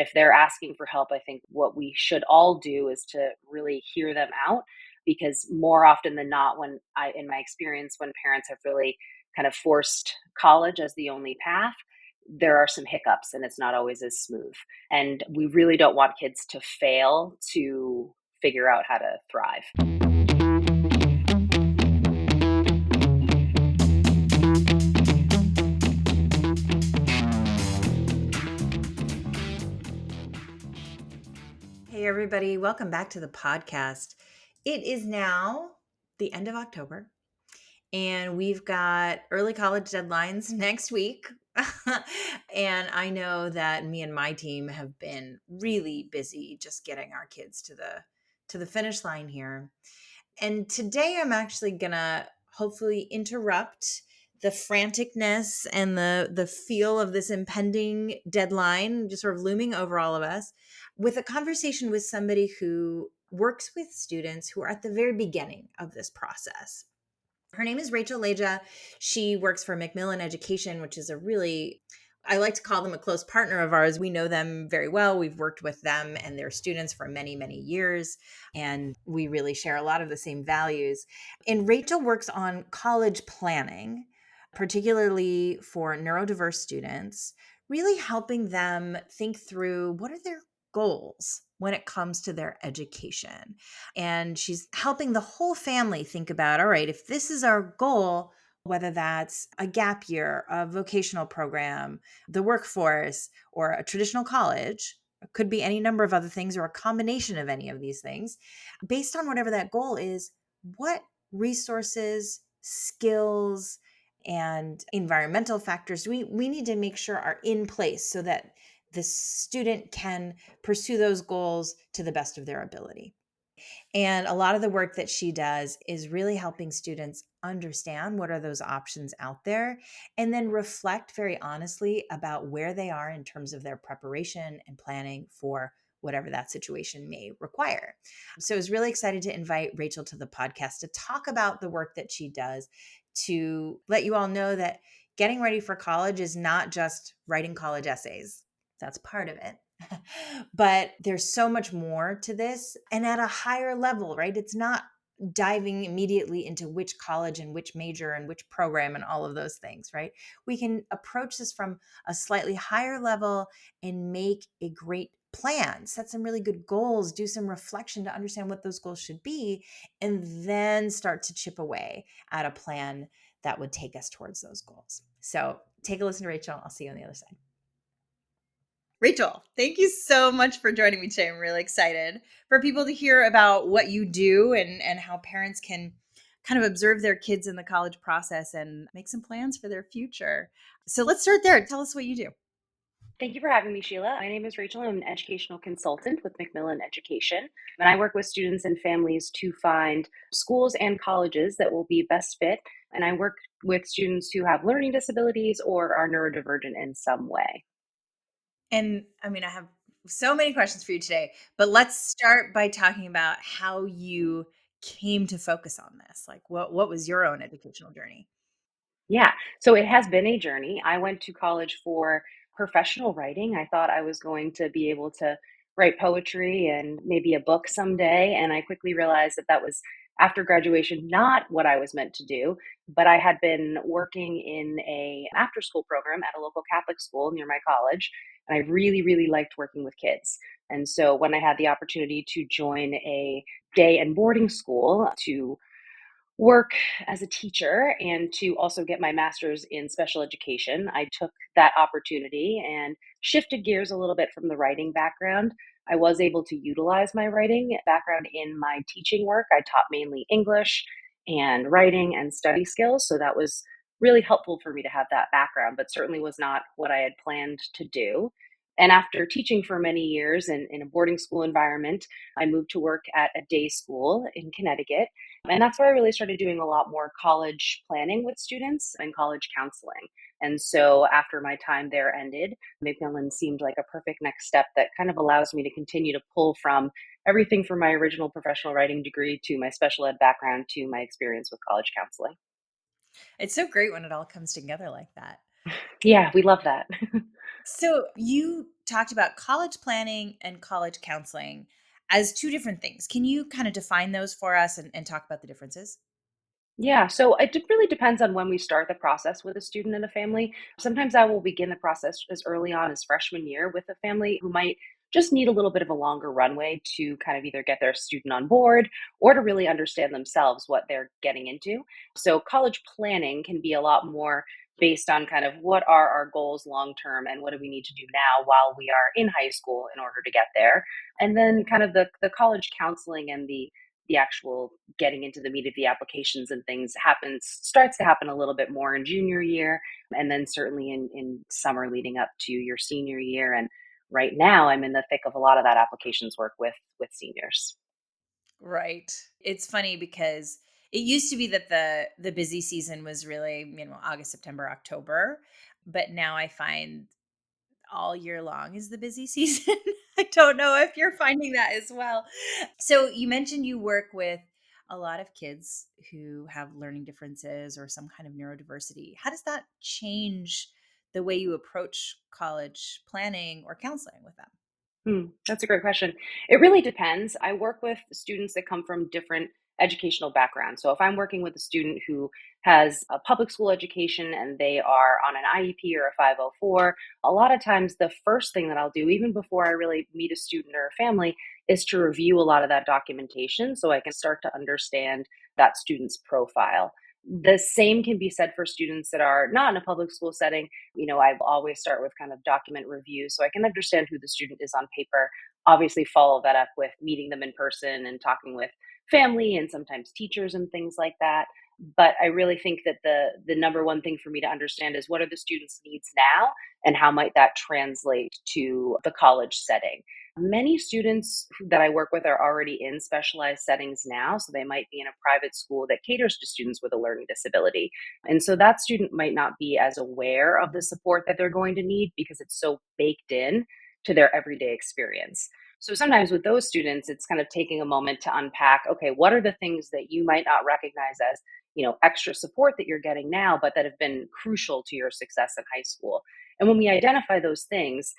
If they're asking for help, I think what we should all do is to really hear them out, because more often than not, in my experience, when parents have really kind of forced college as the only path, there are some hiccups and it's not always as smooth. And we really don't want kids to fail to figure out how to thrive. Hey, everybody, welcome back to the podcast. It is now the end of October, and we've got early college deadlines next week. And I know that me and my team have been really busy just getting our kids to the finish line here. And today I'm actually gonna hopefully interrupt the franticness and the feel of this impending deadline just sort of looming over all of us with a conversation with somebody who works with students who are at the very beginning of this process. Her name is Rachel Leja. She works for McMillan Education, which is I like to call them a close partner of ours. We know them very well. We've worked with them and their students for many, many years, and we really share a lot of the same values. And Rachel works on college planning, particularly for neurodiverse students, really helping them think through what are their goals when it comes to their education. And she's helping the whole family think about, all right, if this is our goal, whether that's a gap year, a vocational program, the workforce, or a traditional college, it could be any number of other things or a combination of any of these things. Based on whatever that goal is, what resources, skills, and environmental factors we need to make sure are in place so that the student can pursue those goals to the best of their ability. And a lot of the work that she does is really helping students understand what are those options out there and then reflect very honestly about where they are in terms of their preparation and planning for whatever that situation may require. So I was really excited to invite Rachel to the podcast to talk about the work that she does, to let you all know that getting ready for college is not just writing college essays. That's part of it. But there's so much more to this and at a higher level, right? It's not diving immediately into which college and which major and which program and all of those things, right? We can approach this from a slightly higher level and make a great plan, set some really good goals, do some reflection to understand what those goals should be, and then start to chip away at a plan that would take us towards those goals. So take a listen to Rachel. I'll see you on the other side. Rachel, thank you so much for joining me today. I'm really excited for people to hear about what you do and how parents can kind of observe their kids in the college process and make some plans for their future. So let's start there. Tell us what you do. Thank you for having me, Sheila. My name is Rachel. I'm an educational consultant with McMillan Education, and I work with students and families to find schools and colleges that will be best fit. And I work with students who have learning disabilities or are neurodivergent in some way. And I mean, I have so many questions for you today, but let's start by talking about how you came to focus on this. Like what was your own educational journey? Yeah, so it has been a journey. I went to college for professional writing. I thought I was going to be able to write poetry and maybe a book someday, and I quickly realized that that was, after graduation, not what I was meant to do. But I had been working in a after school program at a local Catholic school near my college, and I really, really liked working with kids. And so when I had the opportunity to join a day and boarding school to work as a teacher and to also get my master's in special education, I took that opportunity and shifted gears a little bit from the writing background. I was able to utilize my writing background in my teaching work. I taught mainly English and writing and study skills. So that was really helpful for me to have that background, but certainly was not what I had planned to do. And after teaching for many years in a boarding school environment, I moved to work at a day school in Connecticut, and that's where I really started doing a lot more college planning with students and college counseling. And so after my time there ended, McMillan seemed like a perfect next step that kind of allows me to continue to pull from everything from my original professional writing degree to my special ed background to my experience with college counseling. It's so great when it all comes together like that. Yeah, we love that. So you talked about college planning and college counseling as two different things. Can you kind of define those for us and talk about the differences? Yeah, so really depends on when we start the process with a student and a family. Sometimes I will begin the process as early on as freshman year with a family who might just need a little bit of a longer runway to kind of either get their student on board or to really understand themselves what they're getting into. So college planning can be a lot more based on kind of what are our goals long term and what do we need to do now while we are in high school in order to get there. And then kind of the college counseling and the actual getting into the meat of the applications and things starts to happen a little bit more in junior year, and then certainly in summer leading up to your senior year. And right now I'm in the thick of a lot of that applications work with seniors. Right. It's funny because it used to be that the busy season was really, August, September, October, but now I find all year long is the busy season. I don't know if you're finding that as well. So you mentioned you work with a lot of kids who have learning differences or some kind of neurodiversity. How does that change the way you approach college planning or counseling with them? That's a great question. It really depends. I work with students that come from different educational backgrounds. So if I'm working with a student who has a public school education and they are on an IEP or a 504, a lot of times the first thing that I'll do, even before I really meet a student or a family, is to review a lot of that documentation so I can start to understand that student's profile. The same can be said for students that are not in a public school setting. I always start with kind of document review so I can understand who the student is on paper. Obviously, follow that up with meeting them in person and talking with family and sometimes teachers and things like that. But I really think that the number one thing for me to understand is what are the students' needs now and how might that translate to the college setting. Many students that I work with are already in specialized settings now, so they might be in a private school that caters to students with a learning disability. And so that student might not be as aware of the support that they're going to need because it's so baked in to their everyday experience. So sometimes with those students, it's kind of taking a moment to unpack, okay, what are the things that you might not recognize as, extra support that you're getting now, but that have been crucial to your success in high school. And when we identify those things,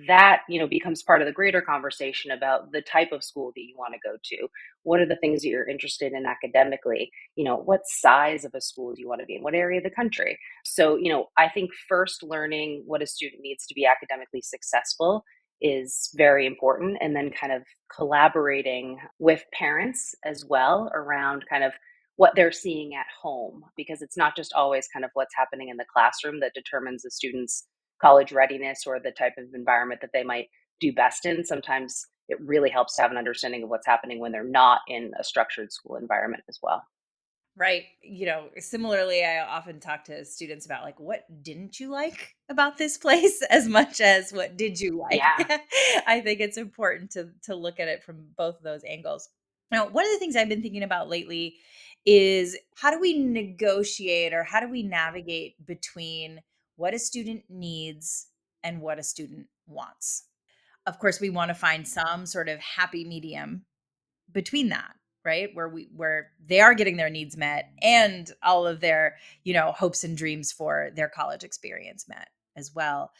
that becomes part of the greater conversation about the type of school that you want to go to. What are the things that you're interested in academically? What size of a school do you want to be in? What area of the country? So I think first learning what a student needs to be academically successful is very important, and then kind of collaborating with parents as well around kind of what they're seeing at home, because it's not just always kind of what's happening in the classroom that determines the student's college readiness or the type of environment that they might do best in. Sometimes it really helps to have an understanding of what's happening when they're not in a structured school environment as well. Right. Similarly, I often talk to students about like, what didn't you like about this place as much as what did you like? Yeah. I think it's important to look at it from both of those angles. Now, one of the things I've been thinking about lately is how do we negotiate or how do we navigate between what a student needs and what a student wants? Of course, we want to find some sort of happy medium between that, right, where they are getting their needs met and all of their hopes and dreams for their college experience met as well.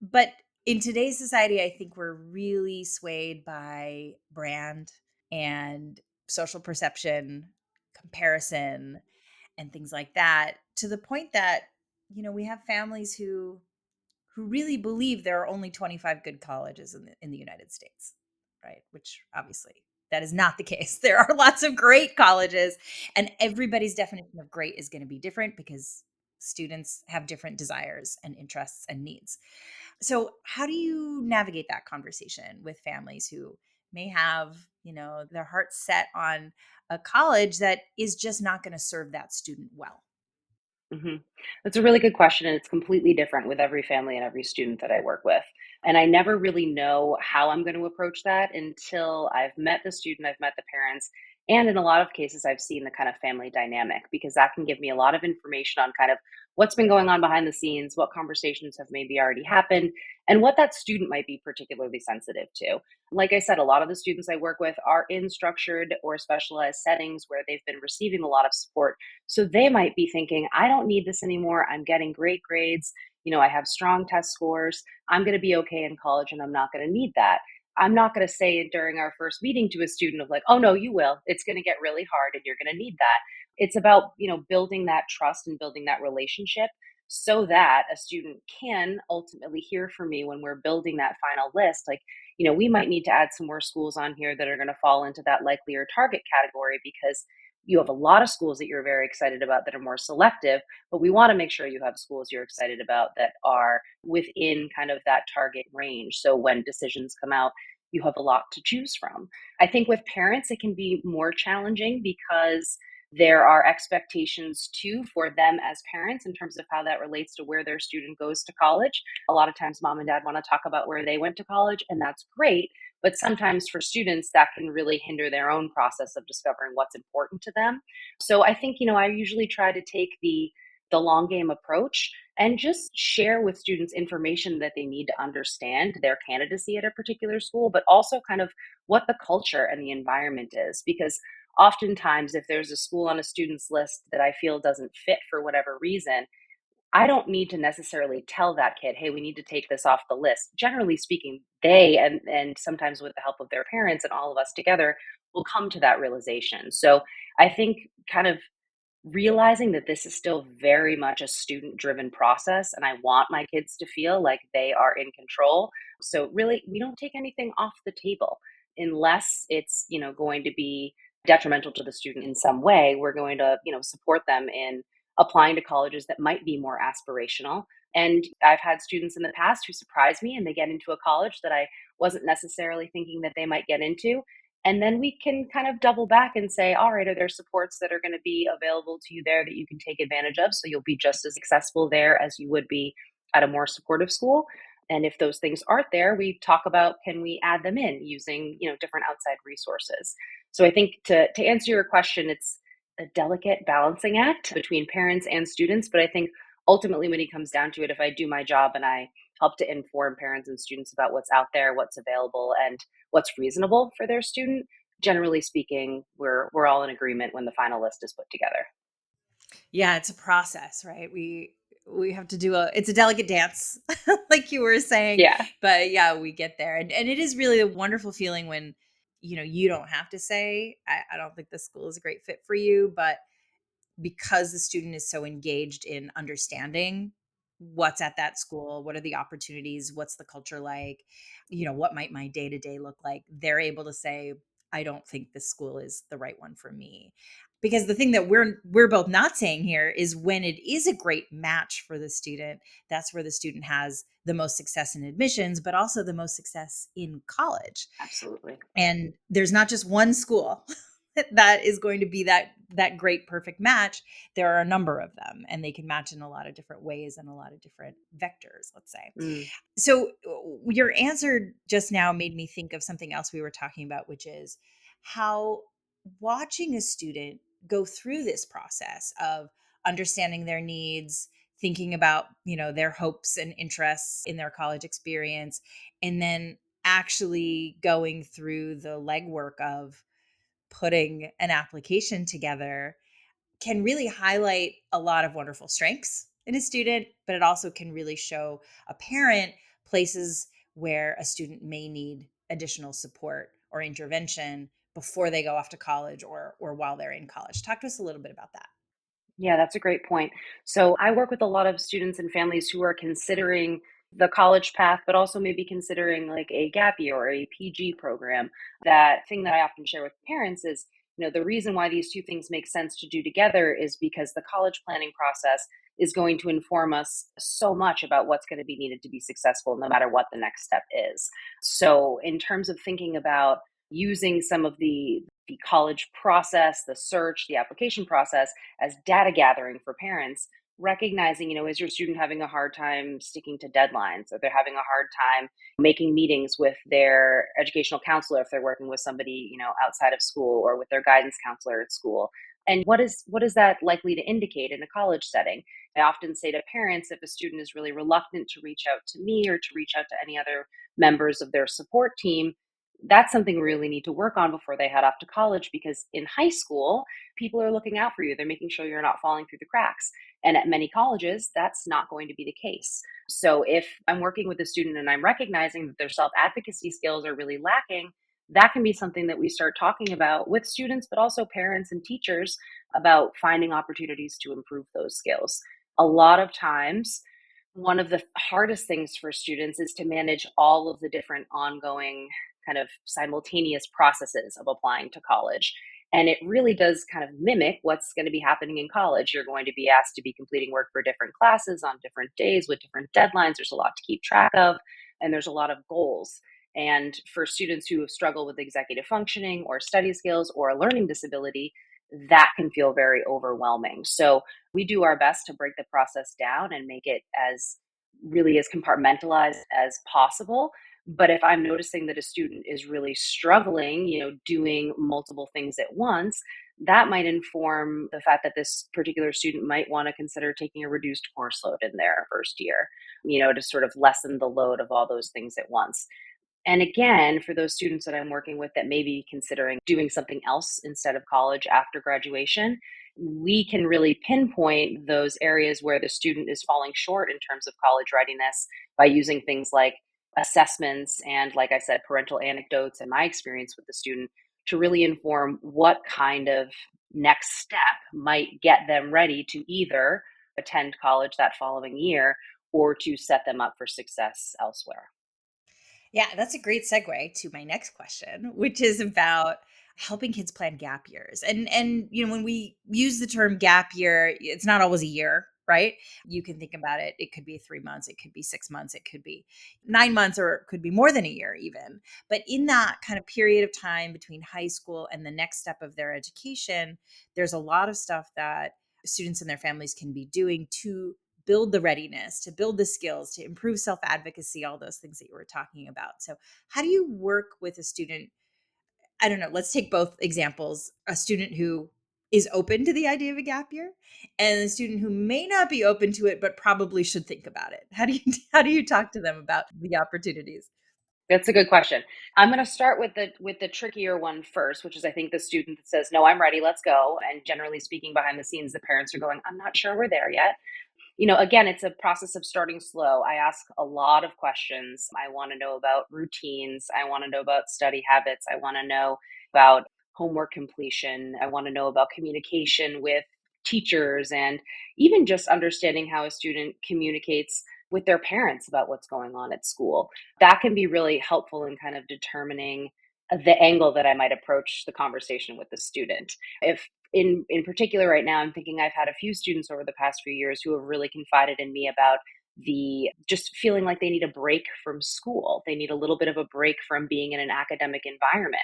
But in today's society, I think we're really swayed by brand and social perception, comparison, and things like that, to the point that we have families who really believe there are only 25 good colleges in the United States, right? Which obviously that is not the case. There are lots of great colleges, and everybody's definition of great is going to be different because students have different desires and interests and needs. So, how do you navigate that conversation with families who may have, their hearts set on a college that is just not going to serve that student well? hmm That's a really good question, and it's completely different with every family and every student that I work with. And I never really know how I'm going to approach that until I've met the student, I've met the parents, and in a lot of cases, I've seen the kind of family dynamic, because that can give me a lot of information on kind of what's been going on behind the scenes, what conversations have maybe already happened, and what that student might be particularly sensitive to. Like I said, a lot of the students I work with are in structured or specialized settings where they've been receiving a lot of support, so they might be thinking, I don't need this anymore. I'm getting great grades. I have strong test scores. I'm going to be okay in college and I'm not going to need that. I'm not going to say during our first meeting to a student of like, oh no, you will. It's going to get really hard and you're going to need that. It's about, building that trust and building that relationship so that a student can ultimately hear from me when we're building that final list. Like, we might need to add some more schools on here that are going to fall into that likely or target category because you have a lot of schools that you're very excited about that are more selective, but we want to make sure you have schools you're excited about that are within kind of that target range. So when decisions come out, you have a lot to choose from. I think with parents, it can be more challenging because there are expectations too for them as parents in terms of how that relates to where their student goes to college. A lot of times, mom and dad want to talk about where they went to college, and that's great. But sometimes for students, that can really hinder their own process of discovering what's important to them. So I think, I usually try to take the long game approach and just share with students information that they need to understand their candidacy at a particular school, but also kind of what the culture and the environment is. Because oftentimes, if there's a school on a student's list that I feel doesn't fit for whatever reason, I don't need to necessarily tell that kid, hey, we need to take this off the list. Generally speaking, they and sometimes with the help of their parents and all of us together will come to that realization. So I think kind of realizing that this is still very much a student driven process and I want my kids to feel like they are in control. So really we don't take anything off the table unless it's, going to be detrimental to the student in some way. We're going to, support them in applying to colleges that might be more aspirational. And I've had students in the past who surprise me and they get into a college that I wasn't necessarily thinking that they might get into, and then we can kind of double back and say, all right, are there supports that are going to be available to you there that you can take advantage of? So you'll be just as successful there as you would be at a more supportive school. And if those things aren't there, we talk about, can we add them in using, different outside resources? So I think to answer your question, it's a delicate balancing act between parents and students. But I think ultimately when it comes down to it, if I do my job and I help to inform parents and students about what's out there, what's available, and what's reasonable for their student, generally speaking, we're all in agreement when the final list is put together. Yeah, it's a process, right? We have to do it's a delicate dance, like you were saying, Yeah, but yeah, we get there. And it is really a wonderful feeling when, you don't have to say, I don't think this school is a great fit for you, but because the student is so engaged in understanding what's at that school, what are the opportunities, what's the culture like, what might my day to day look like, they're able to say, I don't think this school is the right one for me. Because the thing that we're both not saying here is when it is a great match for the student, that's where the student has the most success in admissions, but also the most success in college. absolutely. And there's not just one school that is going to be that great perfect match. There are a number of them and they can match in a lot of different ways and a lot of different vectors, let's say. Mm, So your answer just now made me think of something else we were talking about, which is how watching a student go through this process of understanding their needs, thinking about, their hopes and interests in their college experience, and then actually going through the legwork of putting an application together can really highlight a lot of wonderful strengths in a student, but it also can really show a parent places where a student may need additional support or intervention before they go off to college or while they're in college. Talk to us a little bit about that. yeah, that's a great point. So I work with a lot of students and families who are considering the college path, but also maybe considering like a gap year or a PG program. That thing that I often share with parents is, the reason why these two things make sense to do together is because the college planning process is going to inform us so much about what's going to be needed to be successful, no matter what the next step is. So, in terms of thinking about using some of the college process, the search, the application process as data gathering for parents, recognizing, is your student having a hard time sticking to deadlines, or they're having a hard time making meetings with their educational counselor if they're working with somebody, outside of school, or with their guidance counselor at school. And what is that likely to indicate in a college setting? I often say to parents, if a student is really reluctant to reach out to me or to reach out to any other members of their support team, that's something we really need to work on before they head off to college, because in high school, people are looking out for you. They're making sure you're not falling through the cracks. And at many colleges, that's not going to be the case. So if I'm working with a student and I'm recognizing that their self advocacy skills are really lacking, that can be something that we start talking about with students, but also parents and teachers, about finding opportunities to improve those skills. A lot of times, one of the hardest things for students is to manage all of the different ongoing kind of simultaneous processes of applying to college. And it really does kind of mimic what's going to be happening in college. You're going to be asked to be completing work for different classes on different days with different deadlines. There's a lot to keep track of, and there's a lot of goals. And for students who struggle with executive functioning or study skills or a learning disability, that can feel very overwhelming. So we do our best to break the process down and make it as really as compartmentalized as possible. But if I'm noticing that a student is really struggling, doing multiple things at once, that might inform the fact that this particular student might want to consider taking a reduced course load in their first year, to sort of lessen the load of all those things at once. And again, for those students that I'm working with that may be considering doing something else instead of college after graduation, we can really pinpoint those areas where the student is falling short in terms of college readiness by using things like assessments and, like I said, parental anecdotes and my experience with the student to really inform what kind of next step might get them ready to either attend college that following year or to set them up for success elsewhere. Yeah, that's a great segue to my next question, which is about helping kids plan gap years. And when we use the term gap year, it's not always a year, right? You can think about it. It could be 3 months, it could be 6 months, it could be 9 months, or it could be more than a year even. But in that kind of period of time between high school and the next step of their education, there's a lot of stuff that students and their families can be doing to build the readiness, to build the skills, to improve self advocacy, all those things that you were talking about. So, how do you work with a student? I don't know, let's take both examples, a student who is open to the idea of a gap year and a student who may not be open to it but probably should think about it. How do you talk to them about the opportunities? That's a good question. I'm going to start with the trickier one first, which is, I think, the student that says, "No, I'm ready. Let's go." And generally speaking, behind the scenes, the parents are going, "I'm not sure we're there yet." Again, it's a process of starting slow. I ask a lot of questions. I want to know about routines. I want to know about study habits. I want to know about homework completion. I want to know about communication with teachers, and even just understanding how a student communicates with their parents about what's going on at school. That can be really helpful in kind of determining the angle that I might approach the conversation with the student. If in particular right now, I'm thinking I've had a few students over the past few years who have really confided in me about the just feeling like they need a break from school. They need a little bit of a break from being in an academic environment.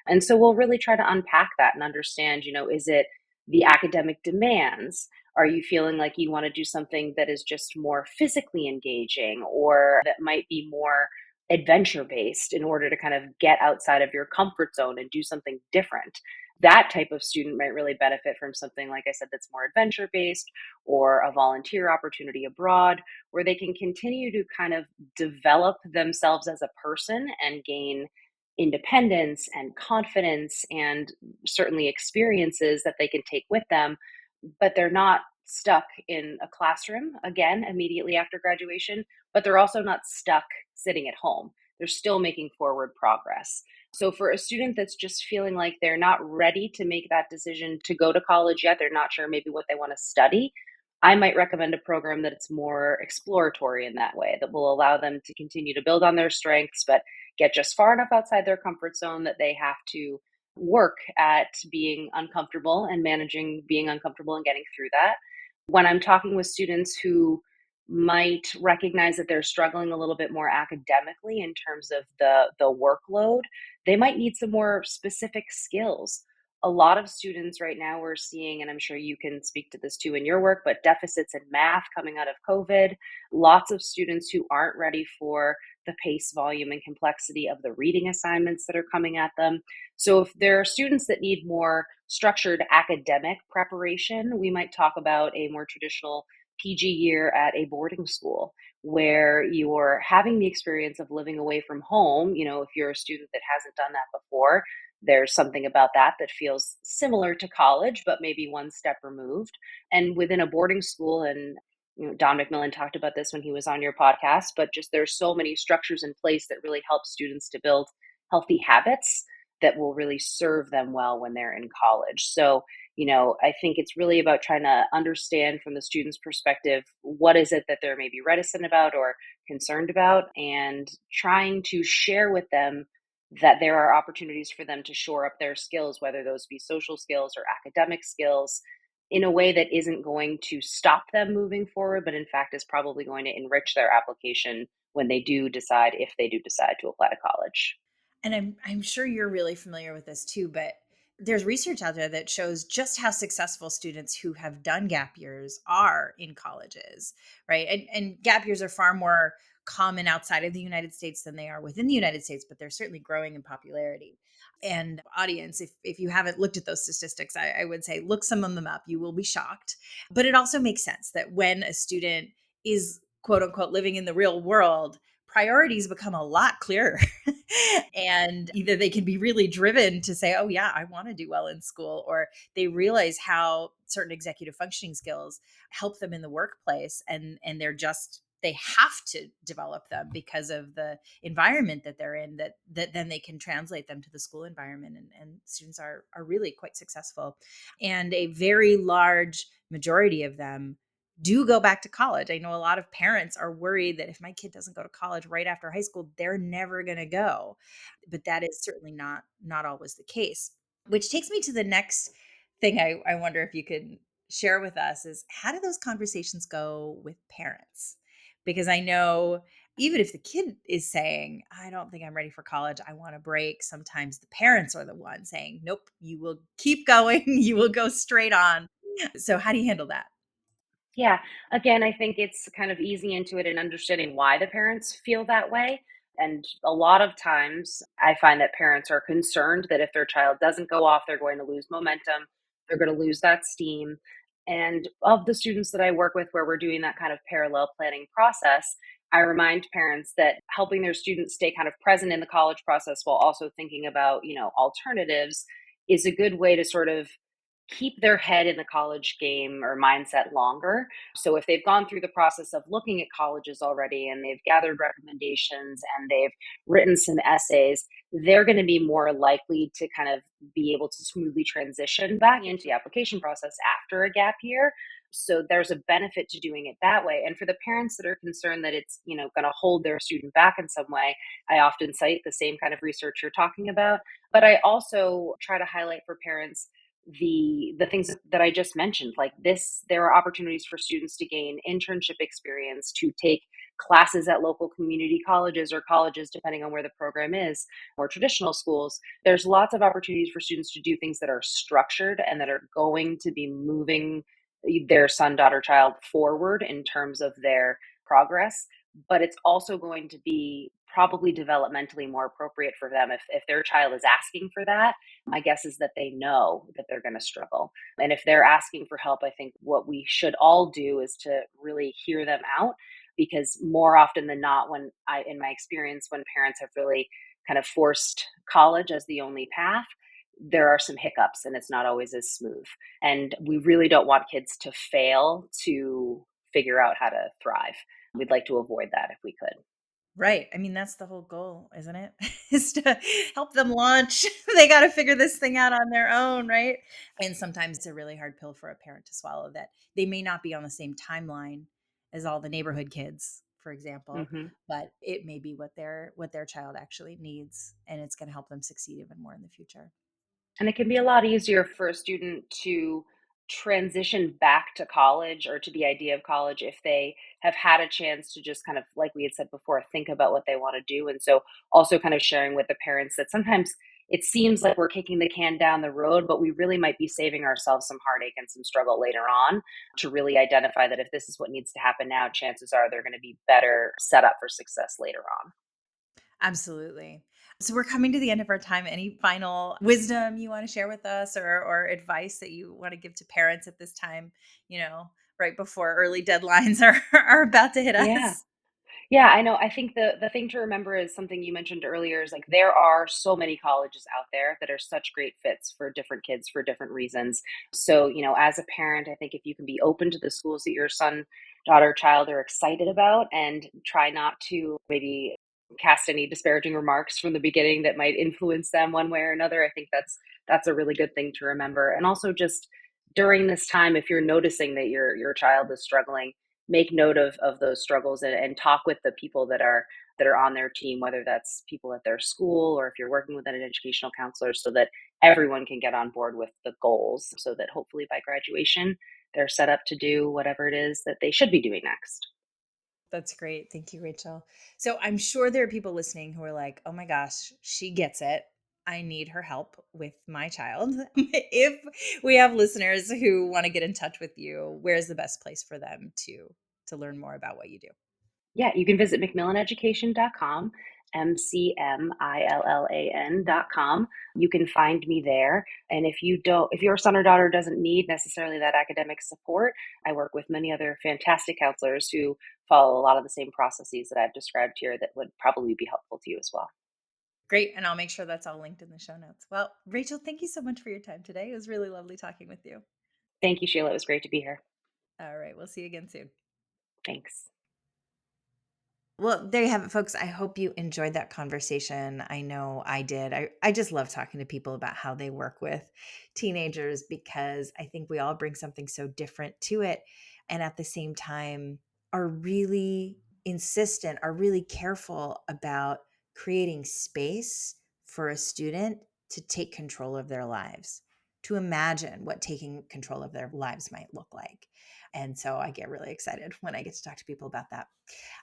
And so we'll really try to unpack that and understand, is it the academic demands? Are you feeling like you want to do something that is just more physically engaging, or that might be more adventure based in order to kind of get outside of your comfort zone and do something different? That type of student might really benefit from something, like I said, that's more adventure based, or a volunteer opportunity abroad, where they can continue to kind of develop themselves as a person and gain independence and confidence and certainly experiences that they can take with them, but they're not stuck in a classroom again immediately after graduation, but they're also not stuck sitting at home. They're still making forward progress. So for a student that's just feeling like they're not ready to make that decision to go to college yet, they're not sure maybe what they want to study, I might recommend a program that it's more exploratory in that way, that will allow them to continue to build on their strengths, but get just far enough outside their comfort zone that they have to work at being uncomfortable and managing being uncomfortable and getting through that. When I'm talking with students who might recognize that they're struggling a little bit more academically in terms of the workload, they might need some more specific skills. A lot of students right now we're seeing, and I'm sure you can speak to this too in your work, but deficits in math coming out of COVID, lots of students who aren't ready for the pace, volume, and complexity of the reading assignments that are coming at them. So if there are students that need more structured academic preparation, we might talk about a more traditional PG year at a boarding school, where you're having the experience of living away from home. If you're a student that hasn't done that before, there's something about that that feels similar to college, but maybe one step removed. And within a boarding school, and Don McMillan talked about this when he was on your podcast, but just there's so many structures in place that really help students to build healthy habits that will really serve them well when they're in college. So, I think it's really about trying to understand from the student's perspective what is it that they're maybe reticent about or concerned about, and trying to share with them that there are opportunities for them to shore up their skills, whether those be social skills or academic skills, in a way that isn't going to stop them moving forward, but in fact is probably going to enrich their application when they do decide, if they do decide to apply to college. And I'm sure you're really familiar with this too, but there's research out there that shows just how successful students who have done gap years are in colleges, right? And gap years are far more common outside of the United States than they are within the United States, but they're certainly growing in popularity. And audience, if you haven't looked at those statistics, I would say look some of them up. You will be shocked. But it also makes sense that when a student is quote unquote living in the real world, priorities become a lot clearer. And either they can be really driven to say, oh, yeah, I want to do well in school, or they realize how certain executive functioning skills help them in the workplace. And they have to develop them because of the environment that they're in, that then they can translate them to the school environment. And students are really quite successful. And a very large majority of them do go back to college. I know a lot of parents are worried that if my kid doesn't go to college right after high school, they're never going to go. But that is certainly not always the case. Which takes me to the next thing I wonder if you could share with us is, how do those conversations go with parents? Because I know even if the kid is saying, I don't think I'm ready for college, I want a break, sometimes the parents are the ones saying, nope, you will keep going, you will go straight on. So how do you handle that? Yeah. Again, I think it's kind of easy into it and understanding why the parents feel that way. And a lot of times I find that parents are concerned that if their child doesn't go off, they're going to lose momentum, they're going to lose that steam. And of the students that I work with where we're doing that kind of parallel planning process, I remind parents that helping their students stay kind of present in the college process while also thinking about, alternatives is a good way to sort of keep their head in the college game or mindset longer. So if they've gone through the process of looking at colleges already and they've gathered recommendations and they've written some essays, they're going to be more likely to kind of be able to smoothly transition back into the application process after a gap year. So there's a benefit to doing it that way. And for the parents that are concerned that it's, going to hold their student back in some way, I often cite the same kind of research you're talking about. But I also try to highlight for parents the things that I just mentioned. Like this, there are opportunities for students to gain internship experience, to take classes at local community colleges or colleges, depending on where the program is, or traditional schools. There's lots of opportunities for students to do things that are structured and that are going to be moving their son, daughter, child forward in terms of their progress. But it's also going to be probably developmentally more appropriate for them if their child is asking for that. My guess is that they know that they're going to struggle. And if they're asking for help, I think what we should all do is to really hear them out, because more often than not, in my experience, when parents have really kind of forced college as the only path, there are some hiccups and it's not always as smooth. And we really don't want kids to fail to figure out how to thrive. We'd like to avoid that if we could. Right. I mean, that's the whole goal, isn't it? Is to help them launch. They got to figure this thing out on their own, right? And sometimes it's a really hard pill for a parent to swallow, that they may not be on the same timeline as all the neighborhood kids, for example, Hmm. but it may be what their child actually needs, and it's going to help them succeed even more in the future. And it can be a lot easier for a student to transition back to college or to the idea of college if they have had a chance to just kind of, like we had said before, think about what they want to do. And so also kind of sharing with the parents that sometimes it seems like we're kicking the can down the road, but we really might be saving ourselves some heartache and some struggle later on, to really identify that if this is what needs to happen now, chances are they're going to be better set up for success later on. Absolutely. So we're coming to the end of our time. Any final wisdom you want to share with us, or advice that you want to give to parents at this time, right before early deadlines are, are about to hit Yeah. us? Yeah, I know. I think the thing to remember is something you mentioned earlier is like there are so many colleges out there that are such great fits for different kids for different reasons. So, as a parent, I think if you can be open to the schools that your son, daughter, child are excited about and try not to maybe cast any disparaging remarks from the beginning that might influence them one way or another, I think that's a really good thing to remember. And also just during this time, if you're noticing that your child is struggling, make note of those struggles and talk with the people that are on their team, whether that's people at their school or if you're working with an educational counselor, so that everyone can get on board with the goals, so that hopefully by graduation they're set up to do whatever it is that they should be doing next. That's great. Thank you, Rachel. So I'm sure there are people listening who are like, oh my gosh, she gets it. I need her help with my child. If we have listeners who want to get in touch with you, where's the best place for them to learn more about what you do? Yeah, you can visit McMillanEducation.com, McMillan.com. You can find me there. And if your son or daughter doesn't need necessarily that academic support, I work with many other fantastic counselors who follow a lot of the same processes that I've described here that would probably be helpful to you as well. Great. And I'll make sure that's all linked in the show notes. Well, Rachel, thank you so much for your time today. It was really lovely talking with you. Thank you, Sheila. It was great to be here. All right. We'll see you again soon. Thanks. Well, there you have it, folks. I hope you enjoyed that conversation. I know I did. I just love talking to people about how they work with teenagers because I think we all bring something so different to it. And at the same time, are really insistent, are really careful about creating space for a student to take control of their lives, to imagine what taking control of their lives might look like. And so I get really excited when I get to talk to people about that.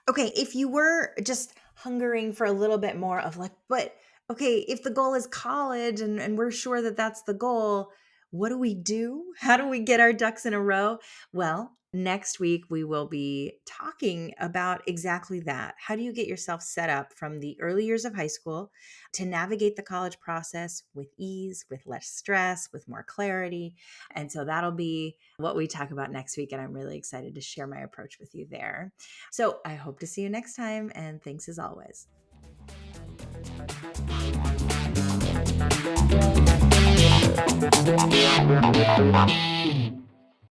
Okay, if you were just hungering for a little bit more of like, but okay, if the goal is college and we're sure that that's the goal, what do we do? How do we get our ducks in a row? Well, next week we will be talking about exactly that. How do you get yourself set up from the early years of high school to navigate the college process with ease, with less stress, with more clarity? And so that'll be what we talk about next week. And I'm really excited to share my approach with you there. So I hope to see you next time, and thanks as always.